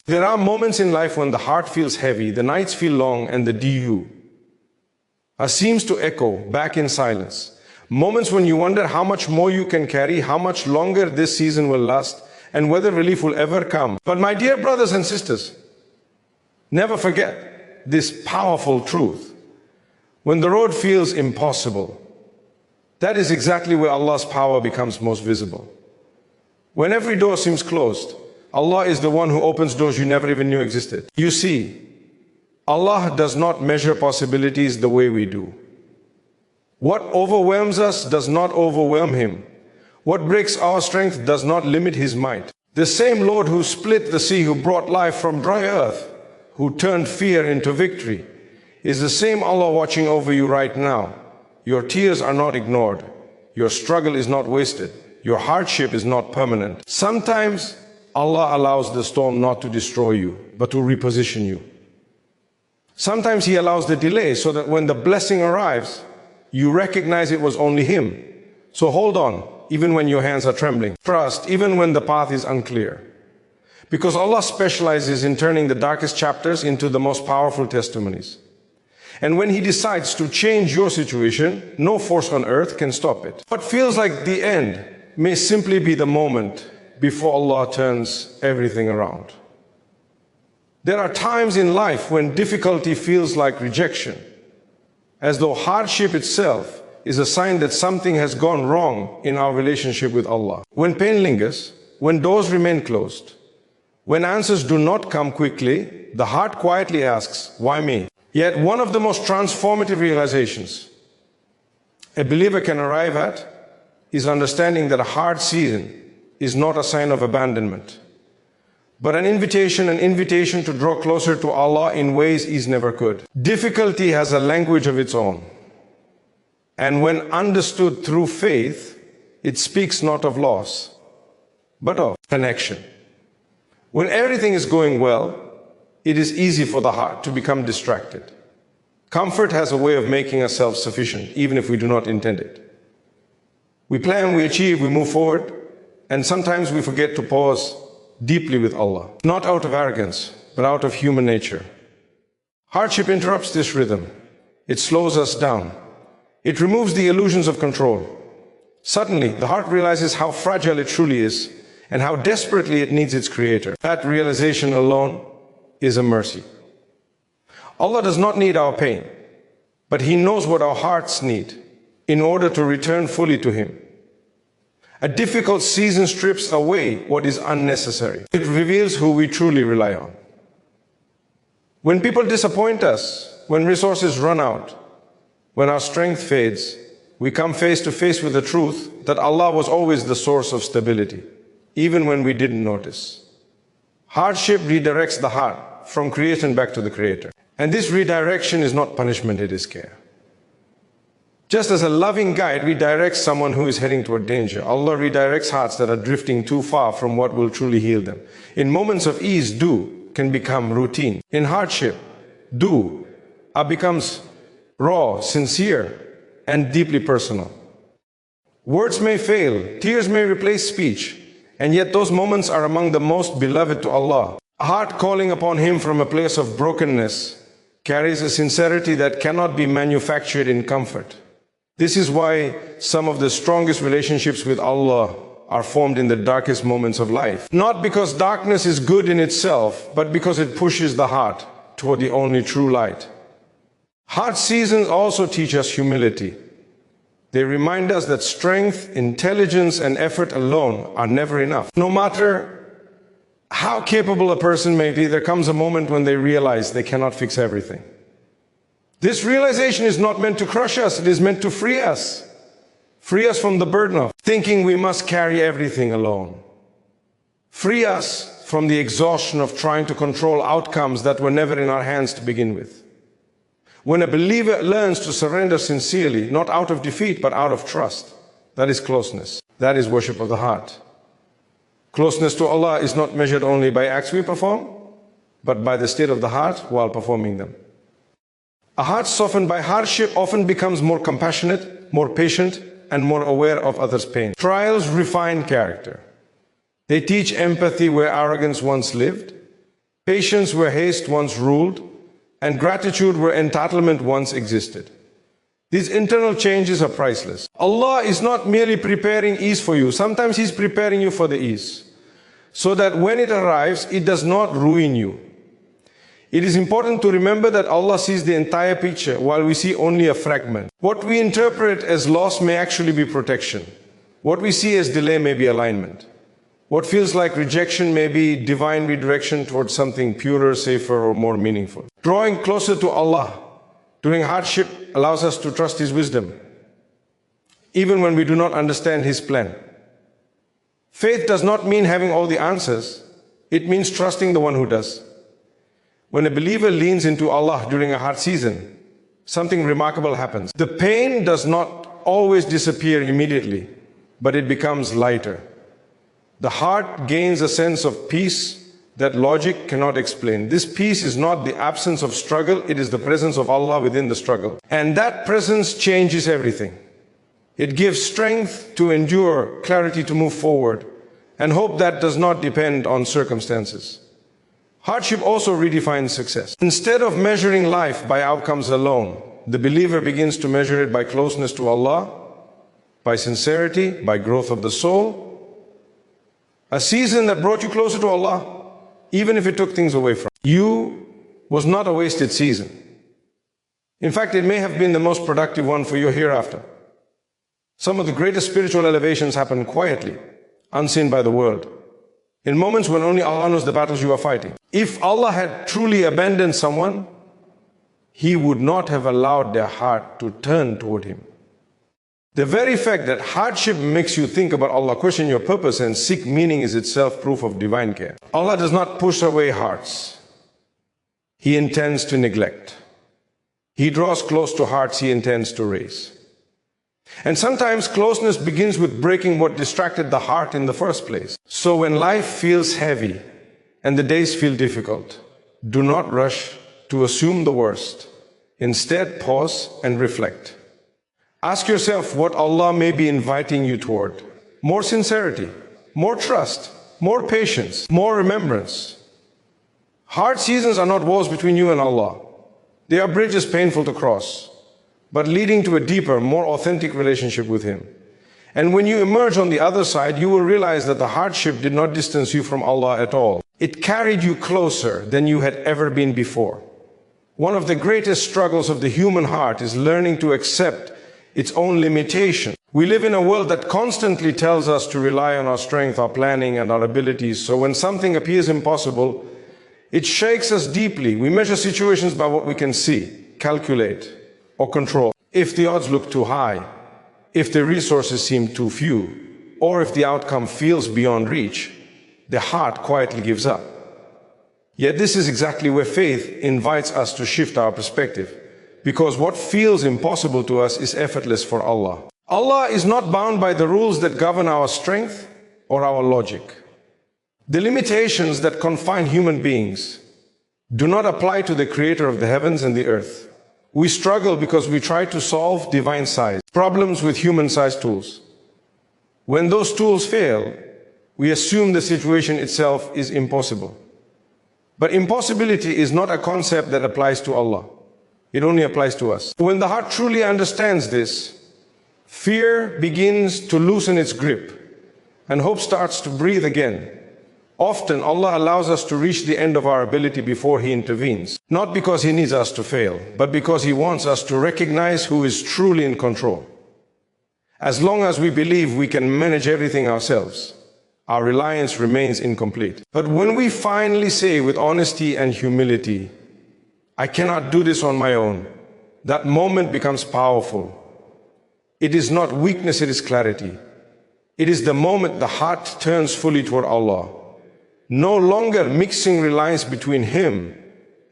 There are moments in life when the heart feels heavy, the nights feel long, and the du seems to echo back in silence. Moments when you wonder how much more you can carry, how much longer this season will last, and whether relief will ever come. But my dear brothers and sisters, never forget this powerful truth. When the road feels impossible, that is exactly where Allah's power becomes most visible. When every door seems closed, Allah is the one who opens doors you never even knew existed. You see, Allah does not measure possibilities the way we do. What overwhelms us does not overwhelm Him. What breaks our strength does not limit His might. The same Lord who split the sea, who brought life from dry earth, who turned fear into victory, is the same Allah watching over you right now. Your tears are not ignored. Your struggle is not wasted. Your hardship is not permanent. Sometimes Allah allows the storm not to destroy you, but to reposition you. Sometimes He allows the delay so that when the blessing arrives, you recognize it was only Him. So hold on, even when your hands are trembling. Trust, even when the path is unclear. Because Allah specializes in turning the darkest chapters into the most powerful testimonies. And when He decides to change your situation, no force on earth can stop it. What feels like the end may simply be the moment before Allah turns everything around. There are times in life when difficulty feels like rejection, as though hardship itself is a sign that something has gone wrong in our relationship with Allah. When pain lingers, when doors remain closed, when answers do not come quickly, the heart quietly asks, why me? Yet one of the most transformative realizations a believer can arrive at is understanding that a hard season is not a sign of abandonment, but an invitation to draw closer to Allah in ways ease never could. Difficulty has a language of its own. And when understood through faith, it speaks not of loss, but of connection. When everything is going well, it is easy for the heart to become distracted. Comfort has a way of making us self-sufficient, even if we do not intend it. We plan, we achieve, we move forward, and sometimes we forget to pause deeply with Allah, not out of arrogance, but out of human nature. Hardship interrupts this rhythm. It slows us down. It removes the illusions of control. Suddenly, the heart realizes how fragile it truly is and how desperately it needs its Creator. That realization alone is a mercy. Allah does not need our pain, but He knows what our hearts need in order to return fully to Him. A difficult season strips away what is unnecessary. It reveals who we truly rely on. When people disappoint us, when resources run out, when our strength fades, we come face to face with the truth that Allah was always the source of stability, even when we didn't notice. Hardship redirects the heart from creation back to the Creator. And this redirection is not punishment, it is care. Just as a loving guide redirects someone who is heading toward danger, Allah redirects hearts that are drifting too far from what will truly heal them. In moments of ease, do can become routine. In hardship, do becomes raw, sincere, and deeply personal. Words may fail, tears may replace speech, and yet those moments are among the most beloved to Allah. A heart calling upon Him from a place of brokenness carries a sincerity that cannot be manufactured in comfort. This is why some of the strongest relationships with Allah are formed in the darkest moments of life. Not because darkness is good in itself, but because it pushes the heart toward the only true light. Hard seasons also teach us humility. They remind us that strength, intelligence, and effort alone are never enough. No matter how capable a person may be, there comes a moment when they realize they cannot fix everything. This realization is not meant to crush us, it is meant to free us. Free us from the burden of thinking we must carry everything alone. Free us from the exhaustion of trying to control outcomes that were never in our hands to begin with. When a believer learns to surrender sincerely, not out of defeat, but out of trust, that is closeness. That is worship of the heart. Closeness to Allah is not measured only by acts we perform, but by the state of the heart while performing them. A heart softened by hardship often becomes more compassionate, more patient, and more aware of others' pain. Trials refine character. They teach empathy where arrogance once lived. patience where haste once ruled, and gratitude where entitlement once existed. These internal changes are priceless. Allah is not merely preparing ease for you. Sometimes He's preparing you for the ease, so that when it arrives, it does not ruin you. It is important to remember that Allah sees the entire picture while we see only a fragment. What we interpret as loss may actually be protection. What we see as delay may be alignment. What feels like rejection may be divine redirection towards something purer, safer, or more meaningful. Drawing closer to Allah during hardship allows us to trust His wisdom, even when we do not understand His plan. Faith does not mean having all the answers. It means trusting the one who does. When a believer leans into Allah during a hard season, something remarkable happens. The pain does not always disappear immediately, but it becomes lighter. The heart gains a sense of peace that logic cannot explain. This peace is not the absence of struggle, it is the presence of Allah within the struggle. And that presence changes everything. It gives strength to endure, clarity to move forward, and hope that does not depend on circumstances. Hardship also redefines success. Instead of measuring life by outcomes alone, the believer begins to measure it by closeness to Allah, by sincerity, by growth of the soul. A season that brought you closer to Allah, even if it took things away from you, was not a wasted season. In fact, it may have been the most productive one for your hereafter. Some of the greatest spiritual elevations happen quietly, unseen by the world, in moments when only Allah knows the battles you are fighting. If Allah had truly abandoned someone, He would not have allowed their heart to turn toward Him. The very fact that hardship makes you think about Allah, question your purpose, and seek meaning is itself proof of divine care. Allah does not push away hearts He intends to neglect. He draws close to hearts He intends to raise. And sometimes closeness begins with breaking what distracted the heart in the first place. So when life feels heavy and the days feel difficult, do not rush to assume the worst. Instead, pause and reflect. Ask yourself what Allah may be inviting you toward. More sincerity, more trust, more patience, more remembrance. Hard seasons are not walls between you and Allah. They are bridges painful to cross, but leading to a deeper, more authentic relationship with Him. And when you emerge on the other side, you will realize that the hardship did not distance you from Allah at all. It carried you closer than you had ever been before. One of the greatest struggles of the human heart is learning to accept its own limitation. We live in a world that constantly tells us to rely on our strength, our planning, and our abilities. So when something appears impossible, it shakes us deeply. We measure situations by what we can see, calculate, or control. If the odds look too high, if the resources seem too few, or if the outcome feels beyond reach, the heart quietly gives up. Yet this is exactly where faith invites us to shift our perspective, because what feels impossible to us is effortless for Allah. Allah is not bound by the rules that govern our strength or our logic. The limitations that confine human beings do not apply to the Creator of the heavens and the earth. We struggle because we try to solve divine-sized problems with human-sized tools. When those tools fail, we assume the situation itself is impossible. But impossibility is not a concept that applies to Allah. It only applies to us. When the heart truly understands this, fear begins to loosen its grip and hope starts to breathe again. Often Allah allows us to reach the end of our ability before He intervenes. Not because He needs us to fail, but because He wants us to recognize who is truly in control. As long as we believe we can manage everything ourselves, our reliance remains incomplete. But when we finally say with honesty and humility, I cannot do this on my own, that moment becomes powerful. It is not weakness, it is clarity. It is the moment the heart turns fully toward Allah, no longer mixing reliance between Him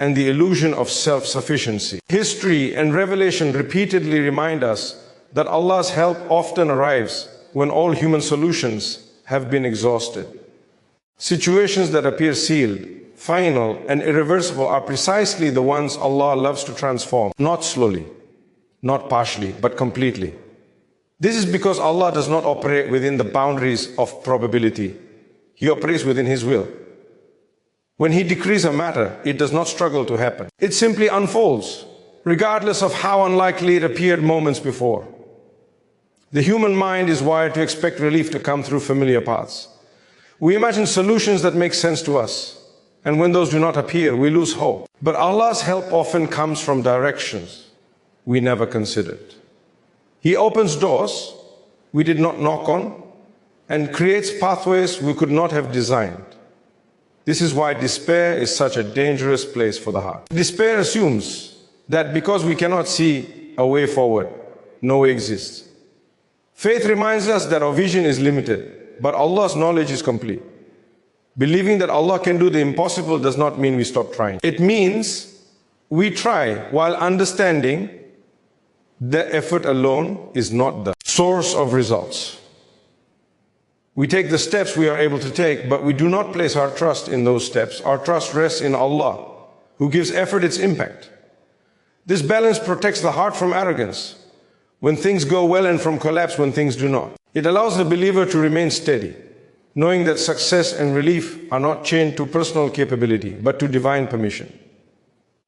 and the illusion of self-sufficiency. History and revelation repeatedly remind us that Allah's help often arrives when all human solutions have been exhausted. Situations that appear sealed, final, and irreversible are precisely the ones Allah loves to transform, not slowly, not partially, but completely. This is because Allah does not operate within the boundaries of probability. He operates within His will. When He decrees a matter, it does not struggle to happen. It simply unfolds, regardless of how unlikely it appeared moments before. The human mind is wired to expect relief to come through familiar paths. We imagine solutions that make sense to us, and when those do not appear, we lose hope. But Allah's help often comes from directions we never considered. He opens doors we did not knock on, and creates pathways we could not have designed. This is why despair is such a dangerous place for the heart. Despair assumes that because we cannot see a way forward, no way exists. Faith reminds us that our vision is limited, but Allah's knowledge is complete. Believing that Allah can do the impossible does not mean we stop trying. It means we try while understanding the effort alone is not the source of results. We take the steps we are able to take, but we do not place our trust in those steps. Our trust rests in Allah, who gives effort its impact. This balance protects the heart from arrogance when things go well and from collapse when things do not. It allows the believer to remain steady, knowing that success and relief are not chained to personal capability, but to divine permission.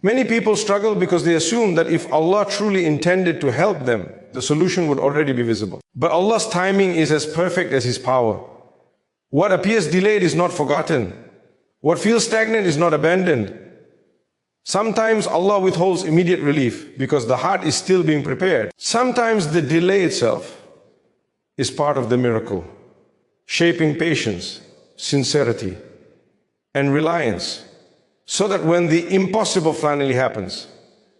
Many people struggle because they assume that if Allah truly intended to help them, the solution would already be visible. But Allah's timing is as perfect as His power. What appears delayed is not forgotten. What feels stagnant is not abandoned. Sometimes Allah withholds immediate relief because the heart is still being prepared. Sometimes the delay itself is part of the miracle, shaping patience, sincerity, and reliance, so that when the impossible finally happens,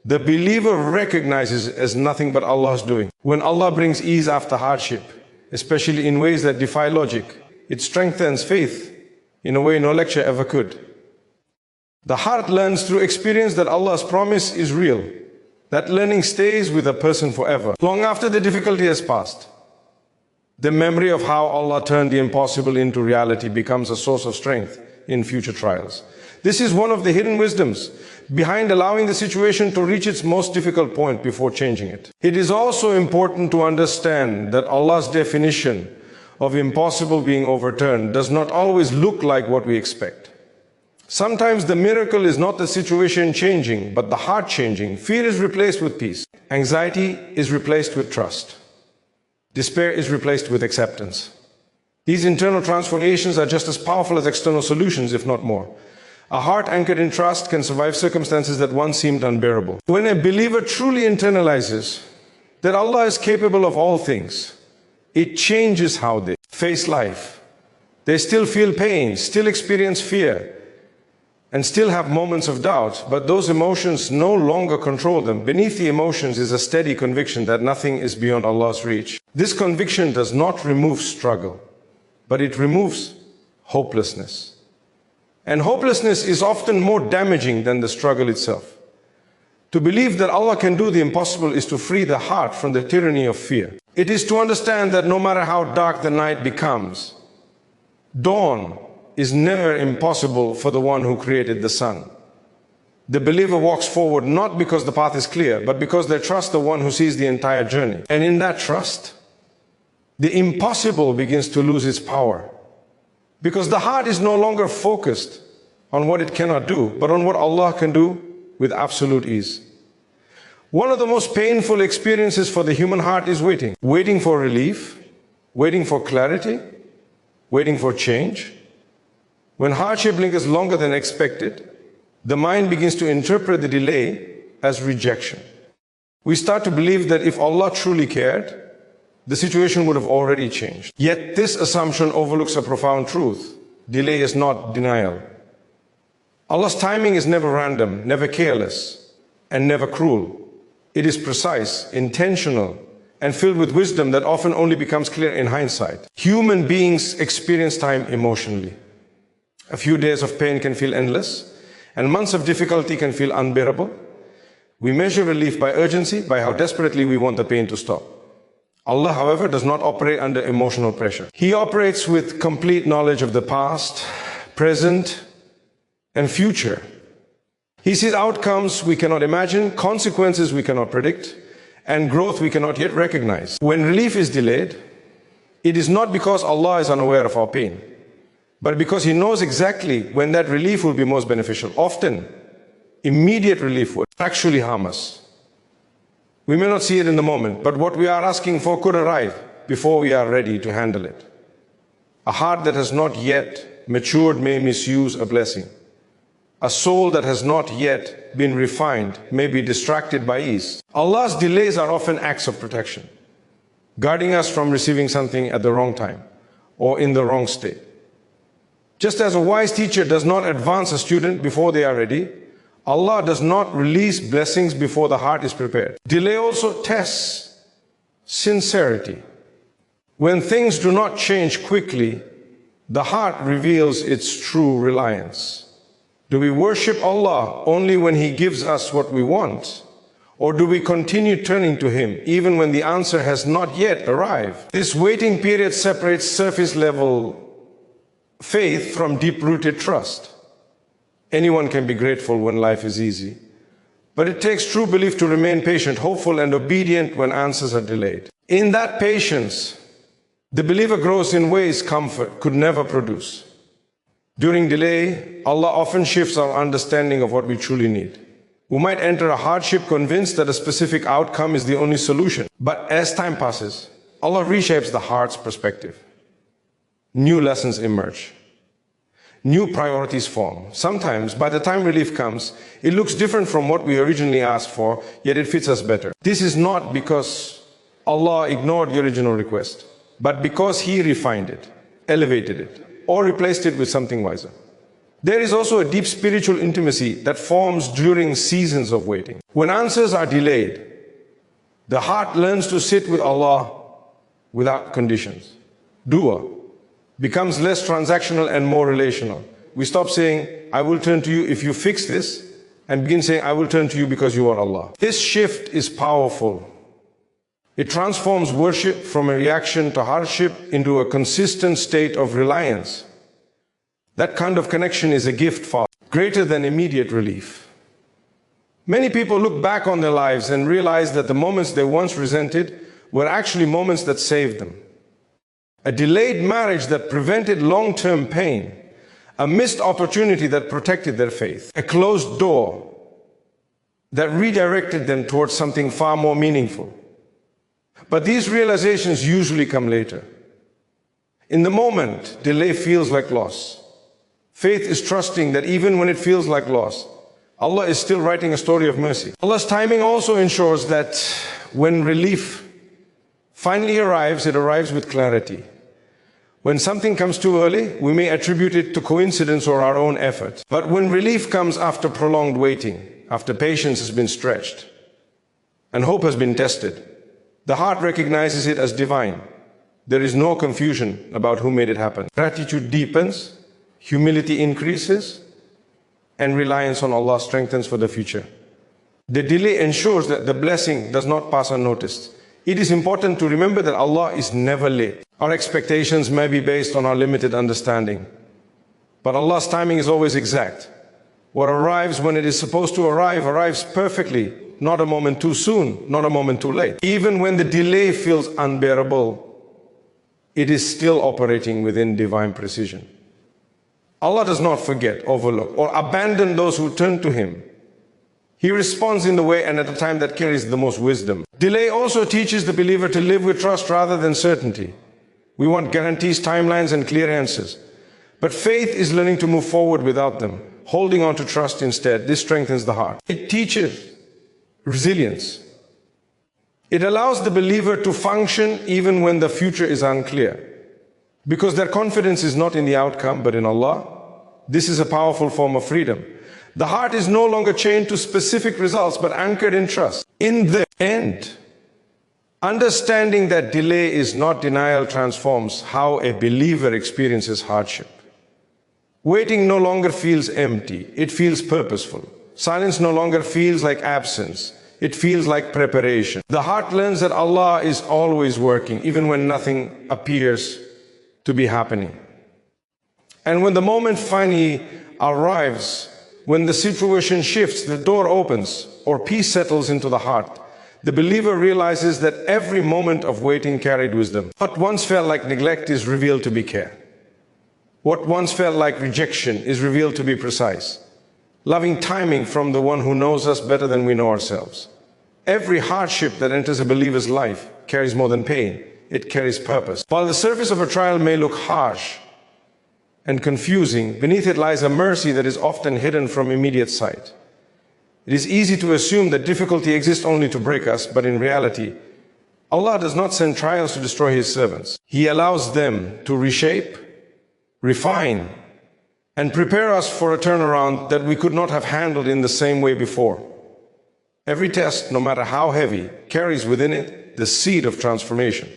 the believer recognizes it as nothing but Allah's doing. When Allah brings ease after hardship, especially in ways that defy logic, it strengthens faith in a way no lecture ever could. The heart learns through experience that Allah's promise is real. That learning stays with a person forever, long after the difficulty has passed. The memory of how Allah turned the impossible into reality becomes a source of strength in future trials. This is one of the hidden wisdoms behind allowing the situation to reach its most difficult point before changing it. It is also important to understand that Allah's definition of impossible being overturned does not always look like what we expect. Sometimes the miracle is not the situation changing, but the heart changing. Fear is replaced with peace. Anxiety is replaced with trust. Despair is replaced with acceptance. These internal transformations are just as powerful as external solutions, if not more. A heart anchored in trust can survive circumstances that once seemed unbearable. When a believer truly internalizes that Allah is capable of all things, it changes how they face life. They still feel pain, still experience fear, and still have moments of doubt, but those emotions no longer control them. Beneath the emotions is a steady conviction that nothing is beyond Allah's reach. This conviction does not remove struggle, but it removes hopelessness. And hopelessness is often more damaging than the struggle itself. To believe that Allah can do the impossible is to free the heart from the tyranny of fear. It is to understand that no matter how dark the night becomes, dawn is never impossible for the one who created the sun. The believer walks forward not because the path is clear, but because they trust the one who sees the entire journey. And in that trust, the impossible begins to lose its power. Because the heart is no longer focused on what it cannot do, but on what Allah can do with absolute ease. One of the most painful experiences for the human heart is waiting. Waiting for relief, waiting for clarity, waiting for change. When hardship lingers longer than expected, the mind begins to interpret the delay as rejection. We start to believe that if Allah truly cared, the situation would have already changed. Yet this assumption overlooks a profound truth. Delay is not denial. Allah's timing is never random, never careless, and never cruel. It is precise, intentional, and filled with wisdom that often only becomes clear in hindsight. Human beings experience time emotionally. A few days of pain can feel endless, and months of difficulty can feel unbearable. We measure relief by urgency, by how desperately we want the pain to stop. Allah, however, does not operate under emotional pressure. He operates with complete knowledge of the past, present, and future. He sees outcomes we cannot imagine, consequences we cannot predict, and growth we cannot yet recognize. When relief is delayed, it is not because Allah is unaware of our pain. but because he knows exactly when that relief will be most beneficial. Often, immediate relief will actually harm us. We may not see it in the moment, but what we are asking for could arrive before we are ready to handle it. A heart that has not yet matured may misuse a blessing. A soul that has not yet been refined may be distracted by ease. Allah's delays are often acts of protection, guarding us from receiving something at the wrong time or in the wrong state. Just as a wise teacher does not advance a student before they are ready, Allah does not release blessings before the heart is prepared. Delay also tests sincerity. When things do not change quickly, the heart reveals its true reliance. Do we worship Allah only when He gives us what we want? Or do we continue turning to Him even when the answer has not yet arrived? This waiting period separates surface level faith from deep-rooted trust. Anyone can be grateful when life is easy, but it takes true belief to remain patient, hopeful, and obedient when answers are delayed. In that patience, the believer grows in ways comfort could never produce. During delay, Allah often shifts our understanding of what we truly need. We might enter a hardship convinced that a specific outcome is the only solution. But as time passes, Allah reshapes the heart's perspective. New lessons emerge. New priorities form. Sometimes, by the time relief comes, it looks different from what we originally asked for, yet it fits us better. This is not because Allah ignored the original request, but because He refined it, elevated it, or replaced it with something wiser. There is also a deep spiritual intimacy that forms during seasons of waiting. When answers are delayed, the heart learns to sit with Allah without conditions. Dua becomes less transactional and more relational. We stop saying, I will turn to you if you fix this, and begin saying, I will turn to you because you are Allah. This shift is powerful. It transforms worship from a reaction to hardship into a consistent state of reliance. That kind of connection is a gift far greater than immediate relief. Many people look back on their lives and realize that the moments they once resented were actually moments that saved them. A delayed marriage that prevented long-term pain, a missed opportunity that protected their faith, a closed door that redirected them towards something far more meaningful. But these realizations usually come later. In the moment, delay feels like loss. Faith is trusting that even when it feels like loss, Allah is still writing a story of mercy. Allah's timing also ensures that when relief finally arrives, it arrives with clarity. When something comes too early, we may attribute it to coincidence or our own effort. But when relief comes after prolonged waiting, after patience has been stretched and hope has been tested, the heart recognizes it as divine. There is no confusion about who made it happen. Gratitude deepens, humility increases, and reliance on Allah strengthens for the future. The delay ensures that the blessing does not pass unnoticed. It is important to remember that Allah is never late. Our expectations may be based on our limited understanding, but Allah's timing is always exact. What arrives when it is supposed to arrive arrives perfectly, not a moment too soon, not a moment too late. Even when the delay feels unbearable, it is still operating within divine precision. Allah does not forget, overlook, or abandon those who turn to Him. He responds in the way and at a time that carries the most wisdom. Delay also teaches the believer to live with trust rather than certainty. We want guarantees, timelines, and clear answers. But faith is learning to move forward without them, holding on to trust instead. This strengthens the heart. It teaches resilience. It allows the believer to function even when the future is unclear. Because their confidence is not in the outcome, but in Allah. This is a powerful form of freedom. The heart is no longer chained to specific results, but anchored in trust. In the end, understanding that delay is not denial transforms how a believer experiences hardship. Waiting no longer feels empty, it feels purposeful. Silence no longer feels like absence, it feels like preparation. The heart learns that Allah is always working, even when nothing appears to be happening. And when the moment finally arrives, when the situation shifts, the door opens, or peace settles into the heart, the believer realizes that every moment of waiting carried wisdom. What once felt like neglect is revealed to be care. What once felt like rejection is revealed to be precise. Loving timing from the one who knows us better than we know ourselves. Every hardship that enters a believer's life carries more than pain. It carries purpose. While the surface of a trial may look harsh and confusing, beneath it lies a mercy that is often hidden from immediate sight. It is easy to assume that difficulty exists only to break us, but in reality, Allah does not send trials to destroy His servants. He allows them to reshape, refine, and prepare us for a turnaround that we could not have handled in the same way before. Every test, no matter how heavy, carries within it the seed of transformation.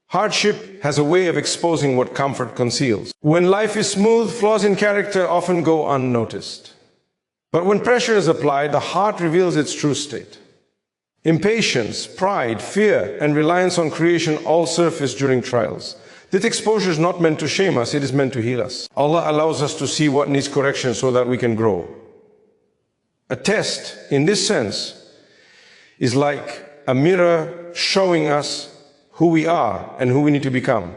Hardship has a way of exposing what comfort conceals. When life is smooth, flaws in character often go unnoticed. But when pressure is applied, the heart reveals its true state. Impatience, pride, fear, and reliance on creation all surface during trials. This exposure is not meant to shame us, it is meant to heal us. Allah allows us to see what needs correction so that we can grow. A test, in this sense, is like a mirror showing us who we are and who we need to become.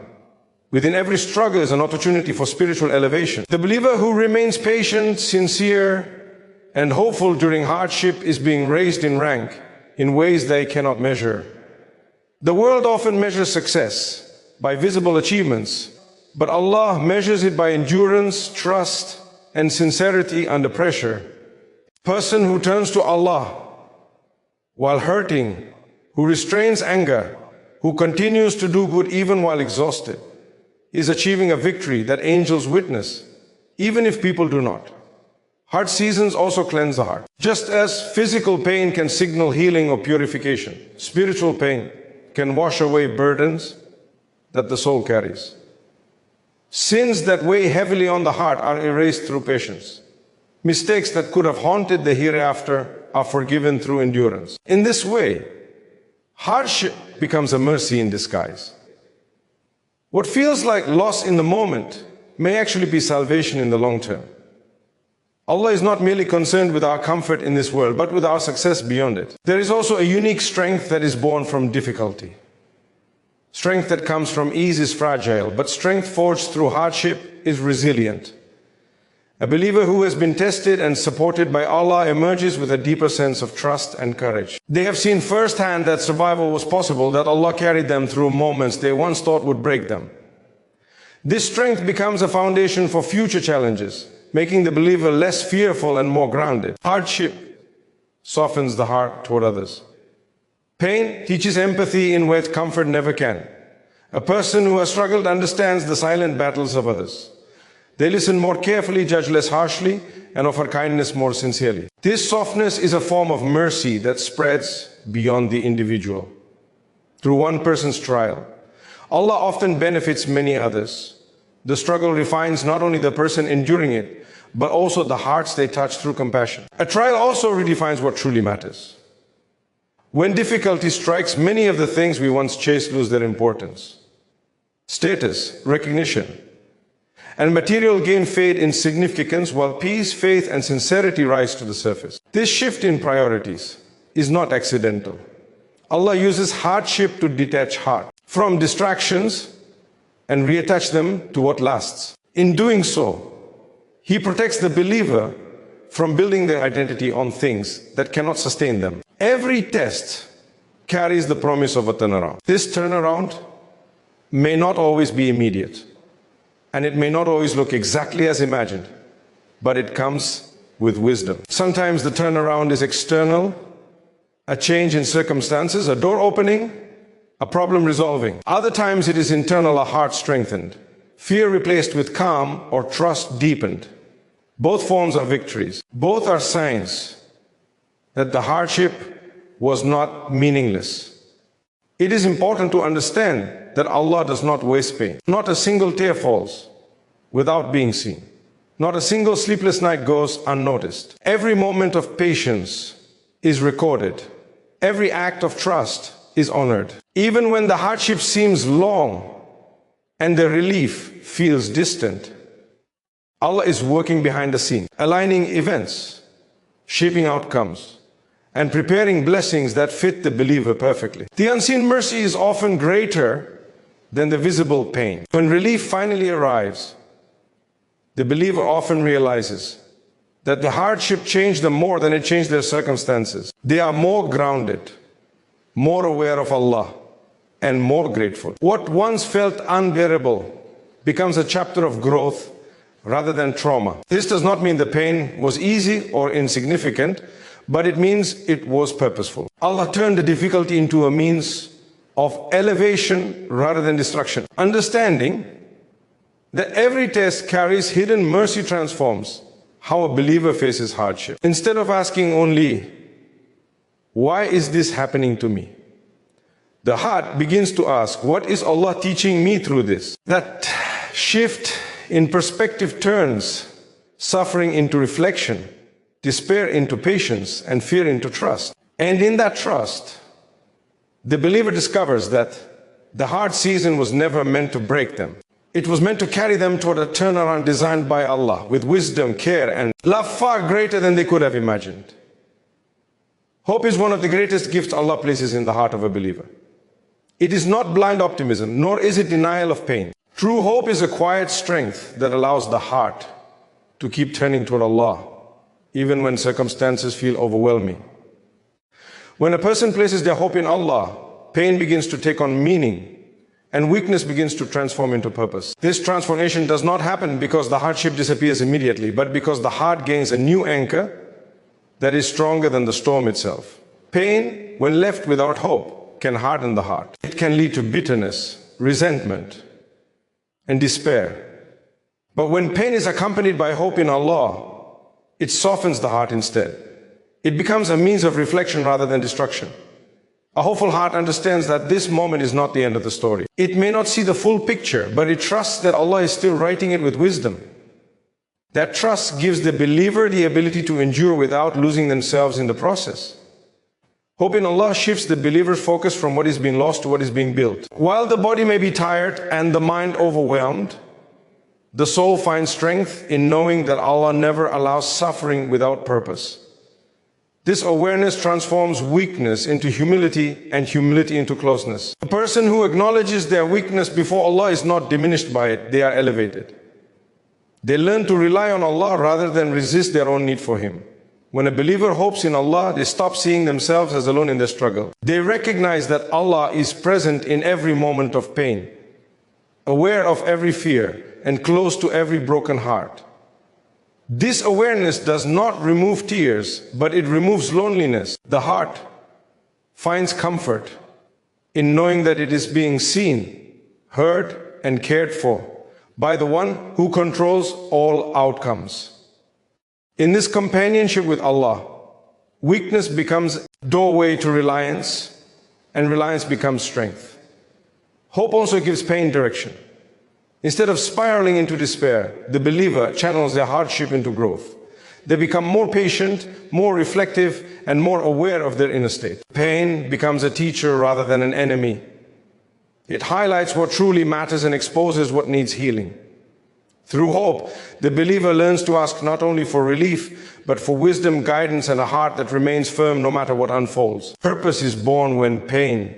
Within every struggle is an opportunity for spiritual elevation. The believer who remains patient, sincere, and hopeful during hardship is being raised in rank in ways they cannot measure. The world often measures success by visible achievements, but Allah measures it by endurance, trust, and sincerity under pressure. A person who turns to Allah while hurting, who restrains anger, who continues to do good even while exhausted, is achieving a victory that angels witness, even if people do not. Hard seasons also cleanse the heart. Just as physical pain can signal healing or purification, spiritual pain can wash away burdens that the soul carries. Sins that weigh heavily on the heart are erased through patience. Mistakes that could have haunted the hereafter are forgiven through endurance. In this way, hardship becomes a mercy in disguise. What feels like loss in the moment may actually be salvation in the long term. Allah is not merely concerned with our comfort in this world, but with our success beyond it. There is also a unique strength that is born from difficulty. Strength that comes from ease is fragile, but strength forged through hardship is resilient. A believer who has been tested and supported by Allah emerges with a deeper sense of trust and courage. They have seen firsthand that survival was possible, that Allah carried them through moments they once thought would break them. This strength becomes a foundation for future challenges, making the believer less fearful and more grounded. Hardship softens the heart toward others. Pain teaches empathy in ways comfort never can. A person who has struggled understands the silent battles of others. They listen more carefully, judge less harshly, and offer kindness more sincerely. This softness is a form of mercy that spreads beyond the individual. Through one person's trial, Allah often benefits many others. The struggle refines not only the person enduring it, but also the hearts they touch through compassion. A trial also redefines what truly matters. When difficulty strikes, many of the things we once chased lose their importance. Status, recognition, and material gain fade in significance, while peace, faith, and sincerity rise to the surface. This shift in priorities is not accidental. Allah uses hardship to detach heart from distractions and reattach them to what lasts. In doing so, He protects the believer from building their identity on things that cannot sustain them. Every test carries the promise of a turnaround. This turnaround may not always be immediate, and it may not always look exactly as imagined, but it comes with wisdom. Sometimes the turnaround is external, a change in circumstances, a door opening, a problem resolving. Other times it is internal, a heart strengthened, fear replaced with calm, or trust deepened. Both forms are victories. Both are signs that the hardship was not meaningless. It is important to understand that Allah does not waste pain. Not a single tear falls without being seen. Not a single sleepless night goes unnoticed. Every moment of patience is recorded. Every act of trust is honored. Even when the hardship seems long and the relief feels distant, Allah is working behind the scenes, aligning events, shaping outcomes, and preparing blessings that fit the believer perfectly. The unseen mercy is often greater than the visible pain. When relief finally arrives, the believer often realizes that the hardship changed them more than it changed their circumstances. They are more grounded, more aware of Allah, and more grateful. What once felt unbearable becomes a chapter of growth rather than trauma. This does not mean the pain was easy or insignificant, but it means it was purposeful. Allah turned the difficulty into a means of elevation rather than destruction. Understanding that every test carries hidden mercy transforms how a believer faces hardship. Instead of asking only, why is this happening to me? The heart begins to ask, what is Allah teaching me through this? That shift in perspective turns suffering into reflection, despair into patience, and fear into trust. And in that trust, the believer discovers that the hard season was never meant to break them. It was meant to carry them toward a turnaround designed by Allah with wisdom, care, and love far greater than they could have imagined. Hope is one of the greatest gifts Allah places in the heart of a believer. It is not blind optimism, nor is it denial of pain. True hope is a quiet strength that allows the heart to keep turning toward Allah, even when circumstances feel overwhelming. When a person places their hope in Allah, pain begins to take on meaning, and weakness begins to transform into purpose. This transformation does not happen because the hardship disappears immediately, but because the heart gains a new anchor that is stronger than the storm itself. Pain, when left without hope, can harden the heart. It can lead to bitterness, resentment, and despair. But when pain is accompanied by hope in Allah, it softens the heart instead. It becomes a means of reflection rather than destruction. A hopeful heart understands that this moment is not the end of the story. It may not see the full picture, but it trusts that Allah is still writing it with wisdom. That trust gives the believer the ability to endure without losing themselves in the process. Hope in Allah shifts the believer's focus from what is being lost to what is being built. While the body may be tired and the mind overwhelmed, the soul finds strength in knowing that Allah never allows suffering without purpose. This awareness transforms weakness into humility and humility into closeness. A person who acknowledges their weakness before Allah is not diminished by it, they are elevated. They learn to rely on Allah rather than resist their own need for Him. When a believer hopes in Allah, they stop seeing themselves as alone in their struggle. They recognize that Allah is present in every moment of pain, aware of every fear, and close to every broken heart. This awareness does not remove tears, but it removes loneliness. The heart finds comfort in knowing that it is being seen, heard, and cared for by the one who controls all outcomes. In this companionship with Allah, weakness becomes a doorway to reliance, and reliance becomes strength. Hope also gives pain direction. Instead of spiraling into despair, the believer channels their hardship into growth. They become more patient, more reflective, and more aware of their inner state. Pain becomes a teacher rather than an enemy. It highlights what truly matters and exposes what needs healing. Through hope, the believer learns to ask not only for relief, but for wisdom, guidance, and a heart that remains firm no matter what unfolds. Purpose is born when pain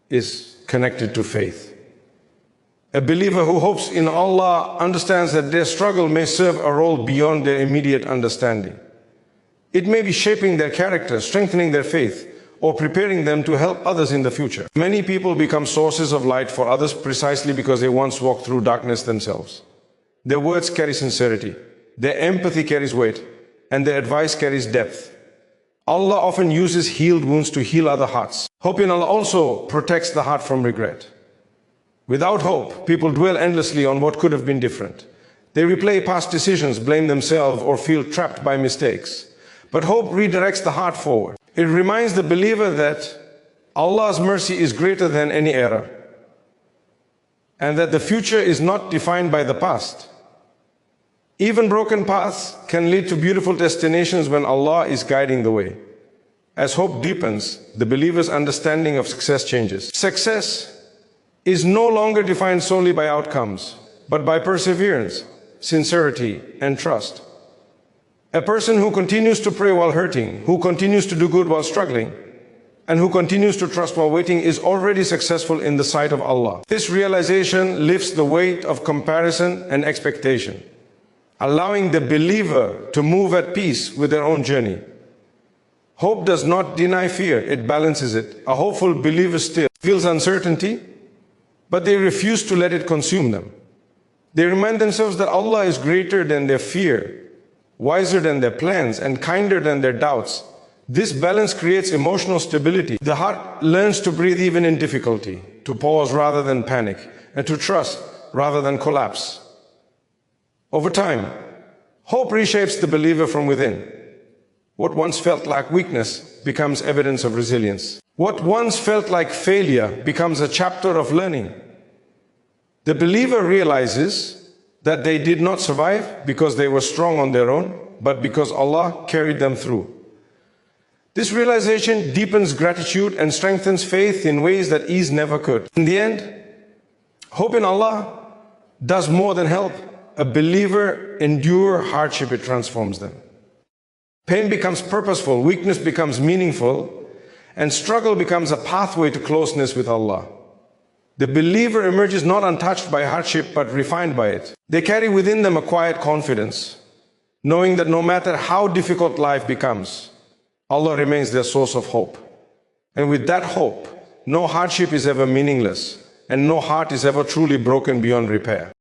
is connected to faith. A believer who hopes in Allah understands that their struggle may serve a role beyond their immediate understanding. It may be shaping their character, strengthening their faith, or preparing them to help others in the future. Many people become sources of light for others precisely because they once walked through darkness themselves. Their words carry sincerity, their empathy carries weight, and their advice carries depth. Allah often uses healed wounds to heal other hearts. Hope in Allah also protects the heart from regret. Without hope, people dwell endlessly on what could have been different. They replay past decisions, blame themselves, or feel trapped by mistakes. But hope redirects the heart forward. It reminds the believer that Allah's mercy is greater than any error, and that the future is not defined by the past. Even broken paths can lead to beautiful destinations when Allah is guiding the way. As hope deepens, the believer's understanding of success changes. Success is no longer defined solely by outcomes, but by perseverance, sincerity, and trust. A person who continues to pray while hurting, who continues to do good while struggling, and who continues to trust while waiting is already successful in the sight of Allah. This realization lifts the weight of comparison and expectation. allowing the believer to move at peace with their own journey. Hope does not deny fear, it balances it. A hopeful believer still feels uncertainty, but they refuse to let it consume them. They remind themselves that Allah is greater than their fear, wiser than their plans, and kinder than their doubts. This balance creates emotional stability. The heart learns to breathe even in difficulty, to pause rather than panic, and to trust rather than collapse. Over time, hope reshapes the believer from within. What once felt like weakness becomes evidence of resilience. What once felt like failure becomes a chapter of learning. The believer realizes that they did not survive because they were strong on their own, but because Allah carried them through. This realization deepens gratitude and strengthens faith in ways that ease never could. In the end, hope in Allah does more than help a believer endure hardship, it transforms them. Pain becomes purposeful, weakness becomes meaningful, and struggle becomes a pathway to closeness with Allah. The believer emerges not untouched by hardship, but refined by it. They carry within them a quiet confidence, knowing that no matter how difficult life becomes, Allah remains their source of hope. And with that hope, no hardship is ever meaningless, and no heart is ever truly broken beyond repair.